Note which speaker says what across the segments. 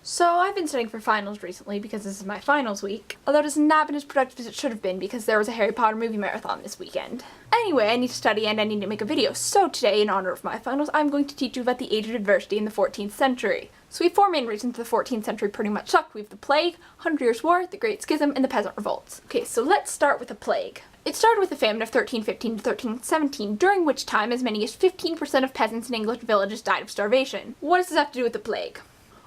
Speaker 1: So I've been studying for finals recently because this is my finals week, although it has not been as productive as it should have been because there was a Harry Potter movie marathon this weekend. Anyway, I need to study and I need to make a video, so today, in honor of my finals, I'm going to teach you about the age of adversity in the 14th century. So we have four main reasons the 14th century pretty much sucked. We have the Plague, 100 Years' War, the Great Schism, and the Peasant Revolts. Okay, so let's start with the Plague. It started with the famine of 1315 to 1317, during which time as many as 15% of peasants in English villages died of starvation. What does this have to do with the Plague?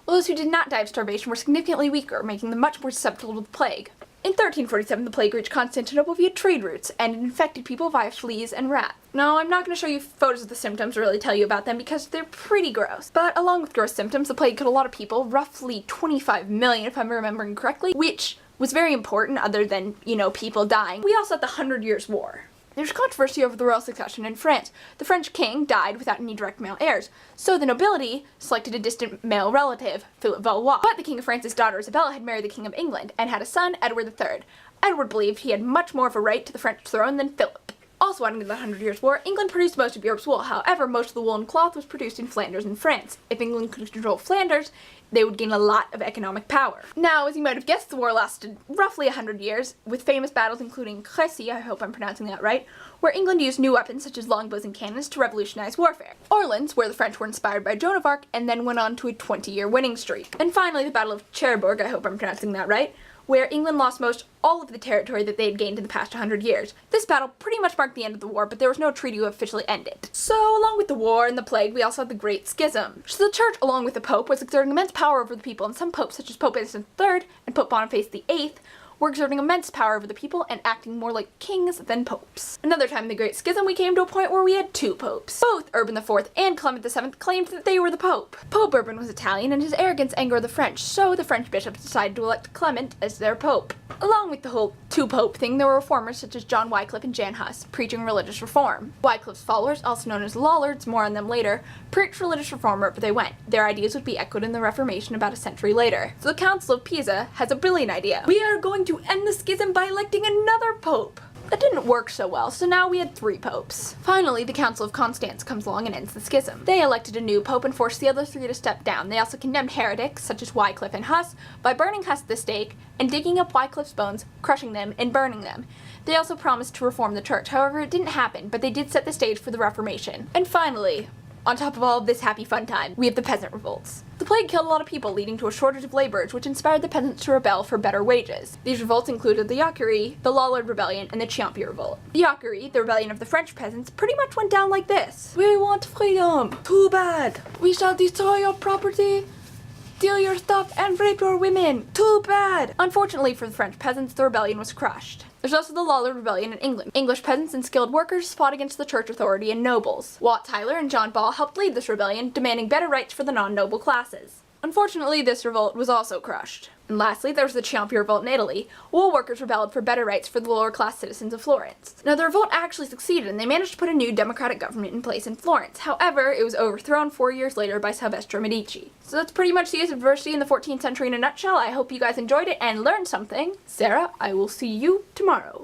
Speaker 1: Well, those who did not die of starvation were significantly weaker, making them much more susceptible to the plague. In 1347, the plague reached Constantinople via trade routes, and it infected people via fleas and rats. Now, I'm not going to show you photos of the symptoms or really tell you about them because they're pretty gross. But along with gross symptoms, the plague killed a lot of people, roughly 25 million if I'm remembering correctly, which was very important other than, people dying. We also had the 100 Years' War. There's controversy over the royal succession in France. The French king died without any direct male heirs, so the nobility selected a distant male relative, Philip Valois. But the King of France's daughter Isabella had married the King of England and had a son, Edward III. Edward believed he had much more of a right to the French throne than Philip. Also adding to the 100 Years' War, England produced most of Europe's wool. However, most of the wool and cloth was produced in Flanders and France. If England could control Flanders, they would gain a lot of economic power. Now, as you might have guessed, the war lasted roughly 100 years, with famous battles including Crécy, I hope I'm pronouncing that right, where England used new weapons such as longbows and cannons to revolutionize warfare. Orleans, where the French were inspired by Joan of Arc, and then went on to a 20-year winning streak. And finally, the Battle of Cherbourg, I hope I'm pronouncing that right, where England lost all of the territory that they had gained in the past 100 years. This battle pretty much marked the end of the war, but there was no treaty to officially end it. So, along with the war and the plague, we also had the Great Schism. So the church, along with the Pope, was exerting immense power over the people, and some popes, such as Pope Innocent III and Pope Boniface VIII, were exerting immense power over the people and acting more like kings than popes. Another time in the Great Schism, we came to a point where we had two popes. Both Urban IV and Clement VII claimed that they were the pope. Pope Urban was Italian, and his arrogance angered the French, so the French bishops decided to elect Clement as their pope. Along with the whole two-pope thing, there were reformers such as John Wycliffe and Jan Hus, preaching religious reform. Wycliffe's followers, also known as Lollards, more on them later, preached religious reform wherever they went. Their ideas would be echoed in the Reformation about a century later. So the Council of Pisa has a brilliant idea. We are going to end the schism by electing another pope. That didn't work so well, so now we had three popes. Finally, the Council of Constance comes along and ends the schism. They elected a new pope and forced the other three to step down. They also condemned heretics, such as Wycliffe and Huss, by burning Huss at the stake and digging up Wycliffe's bones, crushing them, and burning them. They also promised to reform the church. However, it didn't happen, but they did set the stage for the Reformation. And finally, on top of all of this happy fun time, we have the Peasant Revolts. The plague killed a lot of people, leading to a shortage of laborers, which inspired the peasants to rebel for better wages. These revolts included the Jacquerie, the Lollard Rebellion, and the Champion Revolt. The Jacquerie, the rebellion of the French peasants, pretty much went down like this. We want freedom. Too bad. We shall destroy your property, steal your stuff, and rape your women. Too bad. Unfortunately for the French peasants, the rebellion was crushed. There's also the Lollard Rebellion in England. English peasants and skilled workers fought against the church authority and nobles. Wat Tyler and John Ball helped lead this rebellion, demanding better rights for the non-noble classes. Unfortunately, this revolt was also crushed. And lastly, there was the Champion Revolt in Italy. Wool workers rebelled for better rights for the lower class citizens of Florence. Now, the revolt actually succeeded, and they managed to put a new democratic government in place in Florence. However, it was overthrown 4 years later by Salvestro Medici. So that's pretty much the age of adversity in the 14th century in a nutshell. I hope you guys enjoyed it and learned something. Sarah, I will see you tomorrow.